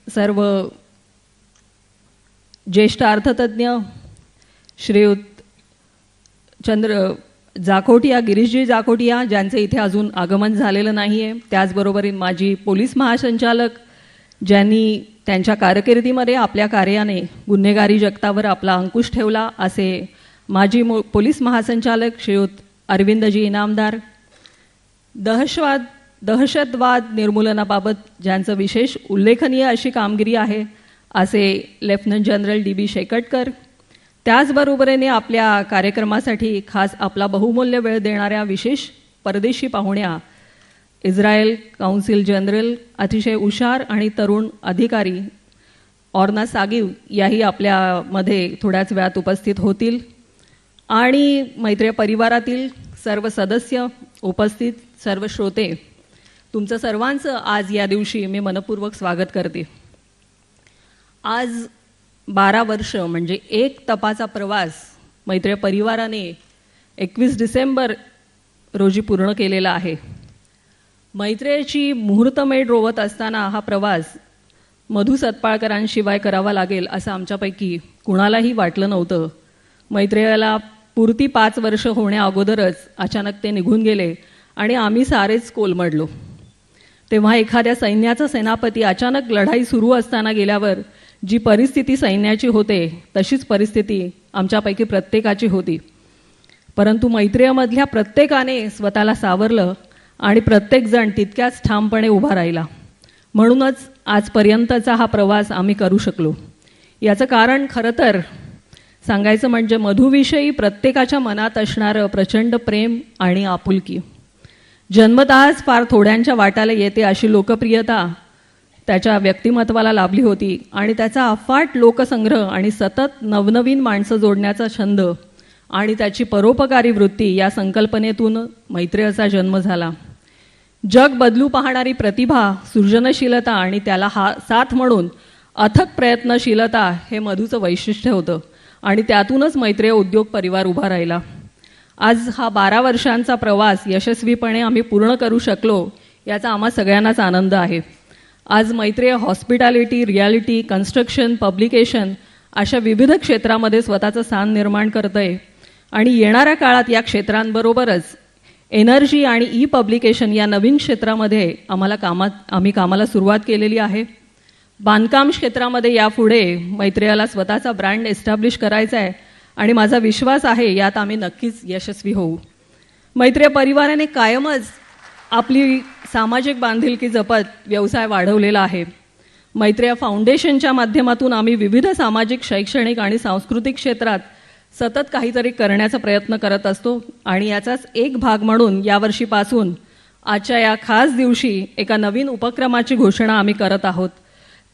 सर्व ज्येष्ठ अर्थतज्ञ श्रीयुत जाखोटिया गिरीशजी जाखोटिया ज्यांचे इथे अजून आगमन झालेलं नाही आहे, त्याचबरोबर माजी पोलीस महासंचालक ज्यांनी त्यांच्या कारकिर्दीमध्ये आपल्या कार्याने गुन्हेगारी जगतावर आपला अंकुश ठेवला असे माजी पोलीस महासंचालक श्रीयुत अरविंदजी इनामदार, दहशतवाद निर्मूलनाबाबत ज्यांचं विशेष उल्लेखनीय अशी कामगिरी आहे असे लेफ्टनंट जनरल DB शेकटकर, त्याचबरोबरीने आपल्या कार्यक्रमासाठी खास आपला बहुमूल्य वेळ देणाऱ्या विशेष परदेशी पाहुण्या इस्रायल काउन्सिल जनरल अतिशय हुशार आणि तरुण अधिकारी ऑर्ना सागिव याही आपल्यामध्ये थोड्याच वेळात उपस्थित होतील आणि मैत्री परिवारातील सर्व सदस्य, उपस्थित सर्व श्रोते, तुमचं सर्वांचं आज या दिवशी मी मनपूर्वक स्वागत करते. आज 12 वर्ष म्हणजे एक तपाचा प्रवास मैत्री परिवाराने 21 डिसेंबर रोजी पूर्ण केलेला आहे. मैत्रेची मुहूर्तमेढ रोवत असताना हा प्रवास मधु सतपाळकरांशिवाय करावा लागेल असं आमच्यापैकी कुणालाही वाटलं नव्हतं. मैत्रेला पुरती 5 वर्ष होण्या अगोदरच अचानक ते निघून गेले आणि आम्ही सारेच कोलमडलो. तेव्हा एखाद्या सैन्याचा सेनापती अचानक लढाई सुरू असताना गेल्यावर जी परिस्थिती सैन्याची होते तशीच परिस्थिती आमच्यापैकी प्रत्येकाची होती. परंतु मैत्रेमधल्या प्रत्येकाने स्वतःला सावरलं आणि प्रत्येकजण तितक्याच ठामपणे उभा राहिला. म्हणूनच आजपर्यंतचा हा प्रवास आम्ही करू शकलो. याचं कारण खरं तर सांगायचं म्हणजे मधुविषयी प्रत्येकाच्या मनात असणारं प्रचंड प्रेम आणि आपुलकी. जन्मतःच फार थोड्यांच्या वाट्याला येते अशी लोकप्रियता त्याच्या व्यक्तिमत्वाला लाभली होती आणि त्याचा अफाट लोकसंग्रह आणि सतत नवनवीन माणसं जोडण्याचा छंद आणि त्याची परोपकारी वृत्ती या संकल्पनेतून मैत्रेचा जन्म झाला. जग बदलू पाहणारी प्रतिभा, सृजनशीलता आणि त्याला साथ म्हणून अथक प्रयत्नशीलता हे मधुचं वैशिष्ट्य होतं आणि त्यातूनच मैत्रेय उद्योग परिवार उभा राहिला. आज हा 12 वर्षांचा प्रवास यशस्वीपणे आम्ही पूर्ण करू शकलो याचा आम्हा सगळ्यांनाच आनंद आहे. आज Maitreya hospitality, reality, construction, publication अशा विविध क्षेत्रामध्ये स्वतःचं स्थान निर्माण करतंय आणि येणाऱ्या काळात या क्षेत्रांबरोबरच एनर्जी आणि ई पब्लिकेशन या नवीन क्षेत्रामध्ये आम्ही कामाला सुरुवात केलेली आहे. बांधकाम क्षेत्रामध्ये यापुढे मैत्रेयाला स्वतःचा ब्रँड एस्टॅब्लिश करायचा आहे आणि माझा विश्वास आहे यात आम्ही नक्कीच यशस्वी होऊ. मैत्रेय परिवाराने कायमच आपली सामाजिक बांधिलकी जपत व्यवसाय वाढवलेला आहे. मैत्रेय फाउंडेशनच्या माध्यमातून आम्ही विविध सामाजिक, शैक्षणिक आणि सांस्कृतिक क्षेत्रात सतत काहीतरी करण्याचा प्रयत्न करत असतो आणि याचाच एक भाग म्हणून यावर्षीपासून आजच्या या खास दिवशी एका नवीन उपक्रमाची घोषणा आम्ही करत आहोत.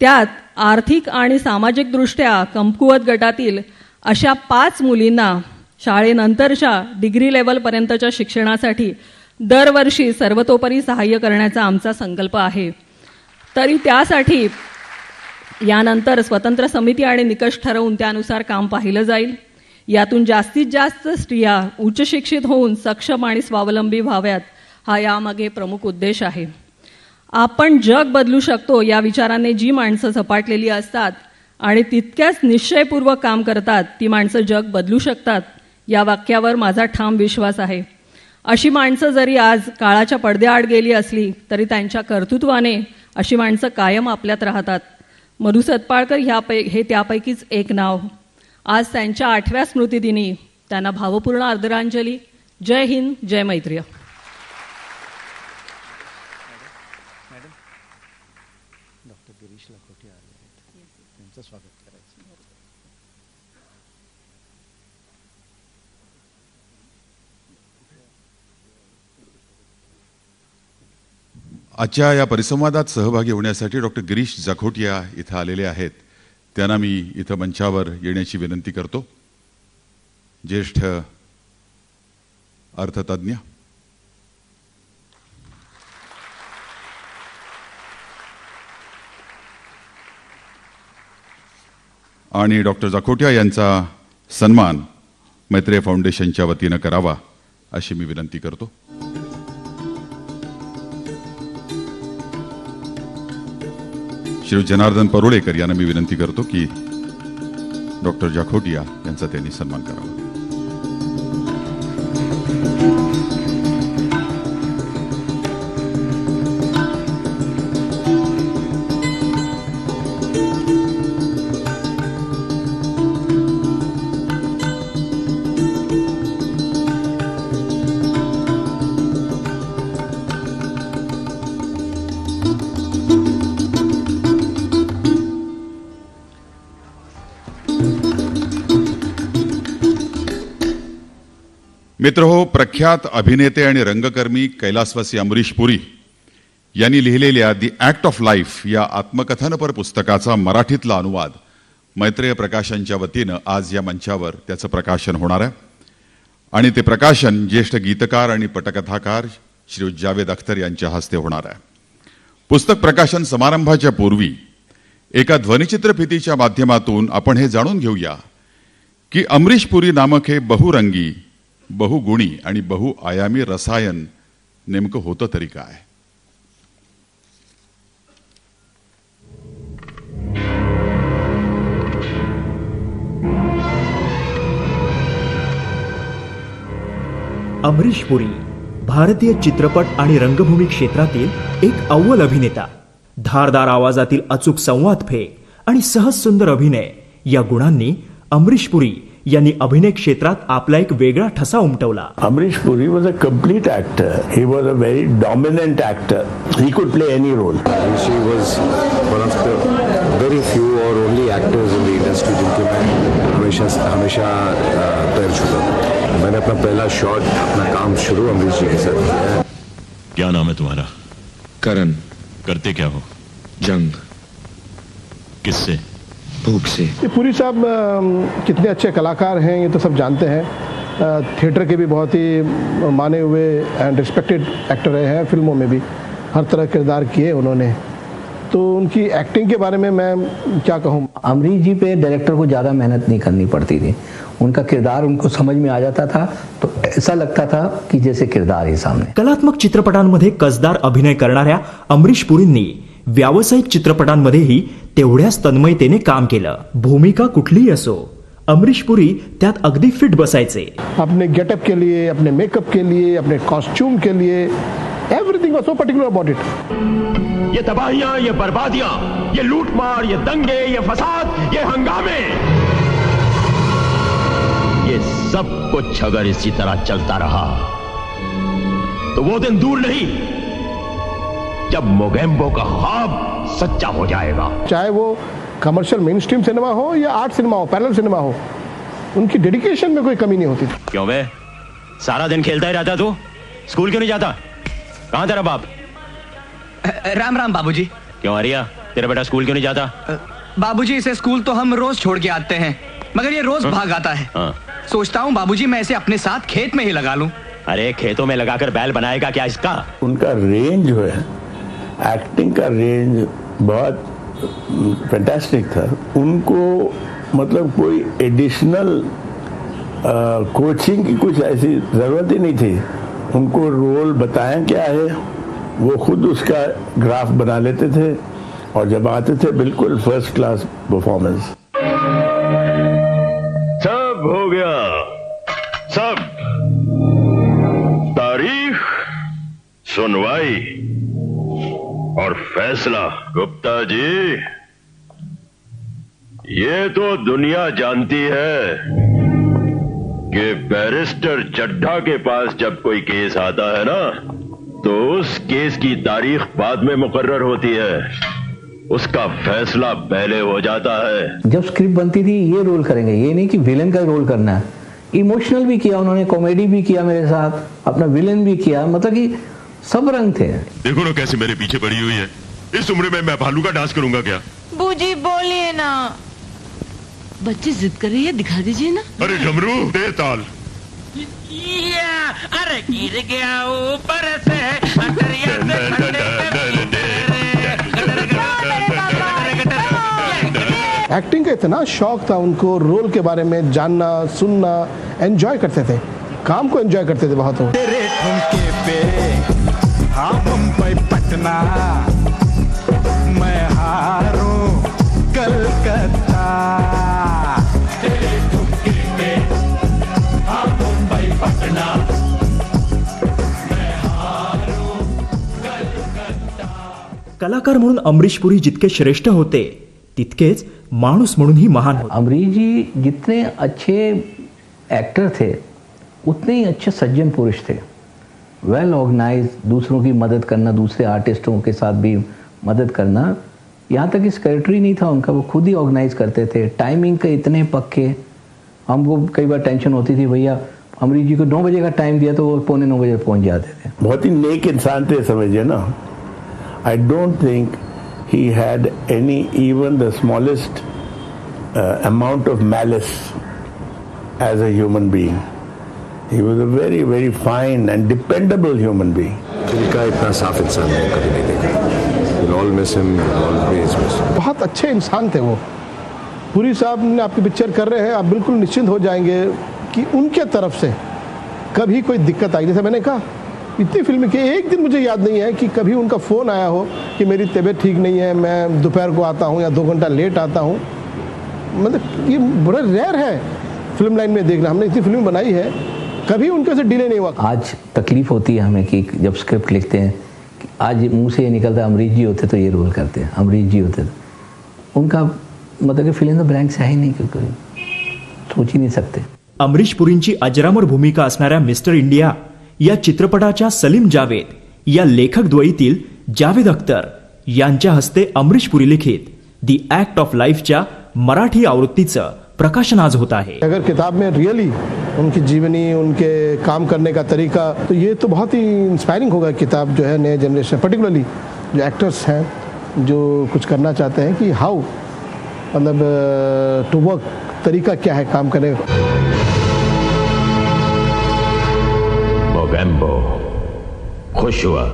त्यात आर्थिक आणि सामाजिकदृष्ट्या कमकुवत गटातील अशा 5 मुलींना शाळेनंतरच्या डिग्री लेवलपर्यंतच्या शिक्षणासाठी दरवर्षी सर्वतोपरी सहाय्य करण्याचा आमचा संकल्प आहे. तरी त्यासाठी यानंतर स्वतंत्र समिती आणि निकष ठरवून त्यानुसार काम पाहिलं जाईल. यातून जास्तीत जास्त स्त्रिया उच्च शिक्षित होऊन सक्षम आणि स्वावलंबी व्हाव्यात हा यामागे प्रमुख उद्देश आहे. आपण जग बदलू शकतो या विचाराने जी माणसं झपाटलेली असतात आणि तितक्याच निश्चयपूर्वक काम करतात ती माणसं जग बदलू शकतात या वाक्यावर माझा ठाम विश्वास आहे. अशी माणसं जरी आज काळाच्या पडद्याआड गेली असली तरी त्यांच्या कर्तृत्वाने अशी माणसं कायम आपल्यात राहतात. मधु सतपाळकर हे त्यापैकीच एक नाव. आज त्यांच्या 8व्या स्मृतिदिनी त्यांना भावपूर्ण आदरांजली. जय हिंद, जय मैत्रेय. डॉक्टर गिरीश जाखोटिया आले आहेत, त्यांचं स्वागत करायचं. आजच्या या परिसंवादात सहभागी होण्यासाठी डॉक्टर गिरीश जाखोटिया इथं आलेले आहेत. त्यांना मी इथं मंचावर येण्याची विनंती करतो. ज्येष्ठ अर्थतज्ञ, आणि डॉक्टर जाखोटिया यांचा सन्मान मैत्रेय फाउंडेशनच्या वतीनं करावा अशी मी विनंती करतो. श्री जनार्दन परुळेकर यांना मी विनंती करतो की डॉक्टर जाखोटिया यांचा त्यांनी सन्मान करावा. मित्रहो, प्रख्यात अभिनेते आणि रंगकर्मी कैलासवासी अमरीश पुरी यांनी लिहिलेल्या दी ॲक्ट ऑफ लाईफ या आत्मकथनपर पुस्तकाचा मराठीतला अनुवाद मैत्रेय प्रकाशनच्या वतीनं आज या मंचावर त्याचं प्रकाशन होणार आहे. आणि ते प्रकाशन ज्येष्ठ गीतकार आणि पटकथाकार श्री जावेद अख्तर यांच्या हस्ते होणार आहे. पुस्तक प्रकाशन समारंभाच्या पूर्वी एका ध्वनिचित्रफितीच्या माध्यमातून आपण हे जाणून घेऊया की अमरीश पुरी नामक हे बहुरंगी, बहुगुणी आणि बहुआयामी रसायन नेमकं होतं तरी काय. अमरीश पुरी भारतीय चित्रपट आणि रंगभूमी क्षेत्रातील एक अव्वल अभिनेता. धारदार आवाजातील अचूक संवाद फेक आणि सहज सुंदर अभिनय या गुणांनी अमरीश पुरी यांनी अभिनय क्षेत्रात आपला एक वेगळा ठसा उमटवला. Amrish Puri was a complete actor. He was a very dominant actor. He could play any role. She was one of the very few or only actors in the industry जिनके मैं हमेशा पैर छूता था. मैंने अपना पहला शॉट, अपना काम शुरू अमरीश जी के साथ किया. क्या नाम है तुम्हारा? करण. करते क्या हो? जंग. किससे? भूख से. ये पुरी साहब कितने अच्छे कलाकार हैं ये तो सब जानते हैं. थिएटर के भी बहुत ही माने हुए एंड रिस्पेक्टेड एक्टर रहे हैं. फिल्मों में भी हर तरह के किरदार किए उन्होंने. तो उनकी एक्टिंग के बारे में मैं क्या कहूँ. अमरीश जी पे डायरेक्टर को ज़्यादा मेहनत नहीं करनी पड़ती थी. उनका किरदार उनको समझ में आ जाता था तो ऐसा लगता था की जैसे किरदार ही सामने. कलात्मक चित्रपटांमध्ये कसदार अभिनय करणाऱ्या अमरीश पुरींनी व्यावसायिक चित्रपटांमध्येही तेवढ्याच तन्मयतेने काम केलं. भूमिका कुठलीही असो अमरीश पुरी त्यात अगदी फिट बसायचे. अपने गेटअप के लिए, अपने मेकअप के लिए, अपने कॉस्ट्यूम के लिए, everything was so particular about it. ये तबाहियां, ये बर्बादियां, ये लूटमार, ये दंगे, ये फसाद, ये हंगामे, ये सब कुछ अगर इसी तरह चलता रहा तो वो दिन दूर नहीं जब मोगेम्बो का ख्वाब सच्चा हो जाएगा. चाहे वो कमर्शियल मेन स्ट्रीम सिनेमा हो या आर्ट सिनेमा हो, पैरेलल सिनेमा हो, उनकी डेडिकेशन में कोई कमी नहीं होती थी. क्यों बे, सारा दिन खेलता ही रहता तू? स्कूल क्यों नहीं जाता? कहां तेरा बाप? राम राम बाबूजी. क्यों आर्या, तेरा बेटा स्कूल क्यों नहीं जाता? बाबूजी इसे स्कूल तो हम रोज छोड़ के आते हैं मगर ये रोज भाग आता है. सोचता हूँ बाबूजी मैं इसे अपने साथ खेत में ही लगा लूं. अरे खेतों में लगाकर बैल बनाएगा क्या इसका? उनका रेंज जो है, एक्टिंग का रेंज बहुत फैंटास्टिक था. उनको मतलब कोई एडिशनल कोचिंग की कुछ ऐसी ज़रूरत ही नहीं थी. उनको रोल बताएं क्या है वो खुद उसका ग्राफ बना लेते थे और जब आते थे बिल्कुल फर्स्ट क्लास परफॉर्मेंस. सब हो गया, सब. तारीख, सुनवाई और फैसला. गुप्ता जी, ये तो दुनिया जानती है कि बैरिस्टर चड्ढा के पास जब कोई केस आता है ना तो उस केस की तारीख बाद में मुकर्रर होती है, उसका फैसला पहले हो जाता है. जब स्क्रिप्ट बनती थी ये रोल करेंगे, ये नहीं कि विलेन का रोल करना है. इमोशनल भी किया उन्होंने, कॉमेडी भी किया मेरे साथ, अपना विलेन भी किया, मतलब कि सब रंग थे. देखो ना कैसे मेरे पीछे पड़ी हुई है. इस उम्र में मैं भालू का डांस करूंगा क्या? बूजी बोलिए ना. बच्ची जिद कर रही है, दिखा दीजिए ना. अरे डमरू दे ताल. अरे गिर गया ऊपर से एक्टिंग का इतना शौक था उनको, रोल के बारे में जानना, सुनना, एंजॉय करते थे, काम को एंजॉय करते थे बहुत. तेरे ठुमके पे हाँ मुंबई पटना मैं हारूं कलाकार म्हणून अमरीश पुरी जितके श्रेष्ठ होते तितकेच माणूस म्हणूनही महान होते. अमरीश जी जितने अच्छे एक्टर थे उतने ही अच्छे सज्जन पुरुष थे. वेल ऑर्गेनाइज, दूसरों की मदद करना, दूसरे आर्टिस्टों के साथ भी मदद करना. यहाँ तक कि सेक्रेटरी नहीं था उनका, वो खुद ही ऑर्गेनाइज करते थे. टाइमिंग के इतने पक्के. हमको कई बार टेंशन होती थी, भैया अमरीश जी को 9 बजे का टाइम दिया तो वो 8:45 बजे पहुंच जाते थे. बहुत ही नेक इंसान थे, समझिए ना. I don't think he had any even the smallest amount of malice as a human being. He was a very very fine end dependable human being. दिल का इतना साफ इंसान मैंने कभी नहीं देखा. We'll all miss him, we'll always miss him. बहुत अच्छे इंसान थे वो. पुरी साहब ने आपकी पिक्चर कर रहे हैं, आप बिल्कुल निश्चिंत हो जाएंगे कि उनके तरफ से कभी कोई दिक्कत आई. जैसे मैंने कहा इतनी फिल्म की एक दिन मुझे याद नहीं है कि कभी उनका फ़ोन आया हो कि मेरी तबीयत ठीक नहीं है, मैं दोपहर को आता हूँ या 2 घंटा लेट आता हूँ. मतलब ये बड़ा रेयर है फिल्म लाइन में देखना. हमने इतनी फिल्म बनाई है, कभी उनके से डिले नहीं हुआ. आज तकलीफ होती है हमें कि जब स्क्रिप्ट लिखते हैं, आज मुंह से ये निकलता है अमरीश जी होते तो ये रोल करते हैं, अमरीश जी होते तो. उनका मतलब कि फिल इन द ब्लैंक्स है ही नहीं, क्योंकि सोच ही नहीं सकते. अमरीश पुरींची अजरामर भूमिका असणाऱ्या मिस्टर इंडिया या चित्रपटाच्या सलीम जावेद या लेखक द्वयीतील जावेद अख्तर यांच्या हस्ते अमरीश पुरी लिखित दी ऍक्ट ऑफ लाईफच्या मराठी आवृत्तीचं प्रकाशन आज होत आहे. अगर किताब में रियली उनकी जीवनी, उनके काम करने का तरीका, तो ये तो बहुत ही इंस्पायरिंग होगा किताब जो है नए जनरेशन, पर्टिकुलरली जो एक्टर्स हैं जो कुछ करना चाहते हैं कि हाउ मतलब टू वर्क, तरीका क्या है काम करने का. मोगेम्बो खुश हुआ.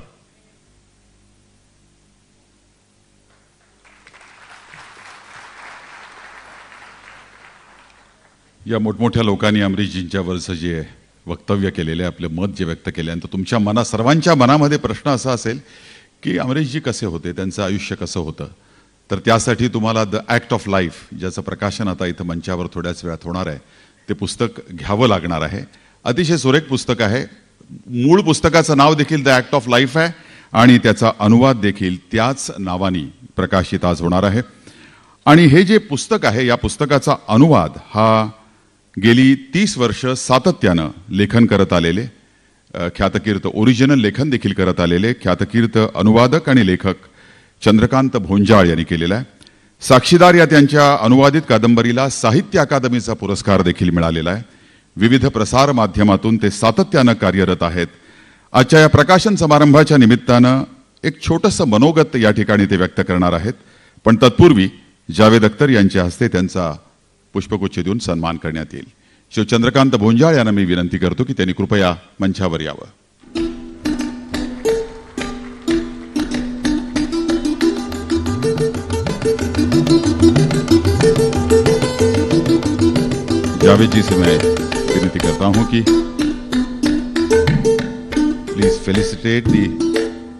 या मोठमोठ्या लोकांनी अमरीशजींच्यावरचं जे वक्तव्य केलेले, आपलं मत जे व्यक्त केल्यानंतर तुमच्या सर्वांच्या मनामध्ये प्रश्न असा असेल की अमरीशजी कसे होते, त्यांचं आयुष्य कसं होतं. तर त्यासाठी तुम्हाला द ॲक्ट ऑफ लाईफ, ज्याचं प्रकाशन आता इथं मंचावर थोड्याच वेळात होणार आहे, ते पुस्तक घ्यावं लागणार आहे. अतिशय सुरेख पुस्तक आहे. मूळ पुस्तकाचं नाव देखील द ॲक्ट ऑफ लाईफ आहे आणि त्याचा अनुवाद देखील त्याच नावाने प्रकाशित आज होणार आहे. आणि हे जे पुस्तक आहे, या पुस्तकाचा अनुवाद हा गेली 30 वर्ष सातत्यानं लेखन करत आलेले, ख्यातकीर्त ओरिजिनल लेखन देखील करत आलेले ख्यातकीर्त अनुवादक आणि लेखक चंद्रकांत भोंजाळ यांनी केलेला आहे. साक्षीदार या त्यांच्या अनुवादित कादंबरीला साहित्य अकादमीचा पुरस्कार देखील मिळालेला आहे. विविध प्रसार माध्यमातून ते सातत्यानं कार्यरत आहेत. आजच्या या प्रकाशन समारंभाच्या निमित्तानं एक छोटंसं मनोगत या ठिकाणी ते व्यक्त करणार आहेत. पण तत्पूर्वी जावेद अख्तर यांच्या हस्ते त्यांचा पुष्पगुच्छ देऊन सन्मान करण्यात येईल. श्री चंद्रकांत भोंजाळ यांना मी विनंती करतो की त्यांनी कृपया मंचावर यावं. जावेद जी से मैं विनती करता हूं कि please felicitate the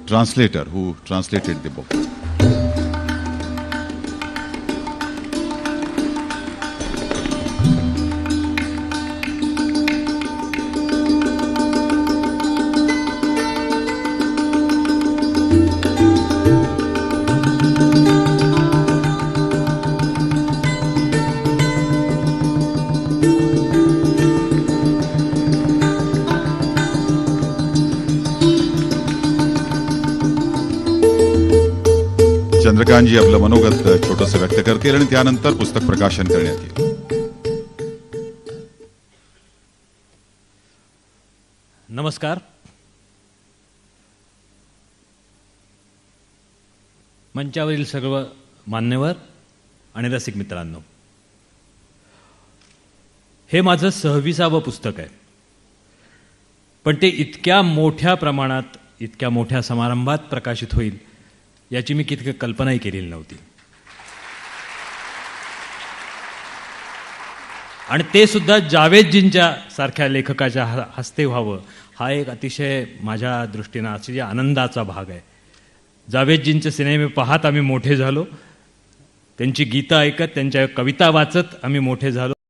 translator who translated the book. Chandrakantji आपलं मनोगत छोटंसं व्यक्त करतील आणि त्यानंतर पुस्तक प्रकाशन करण्यात येईल. नमस्कार. मंचावरील सर्व मान्यवर आणि रसिक मित्रांनो, हे माझं 26वे पुस्तक आहे. पण ते इतक्या मोठ्या प्रमाणात, इतक्या मोठ्या समारंभात प्रकाशित होईल याची मी किती कल्पनाही केलेली नव्हती. आणि ते सुद्धा जावेदजींच्या सारख्या लेखकाच्या हस्ते व्हावं, हा एक अतिशय माझ्या दृष्टीनं अतिशय आनंदाचा भाग आहे. जावेदजींचे सिनेमे पाहत आम्ही मोठे झालो, त्यांची गीतं ऐकत, त्यांच्या कविता वाचत आम्ही मोठे झालो.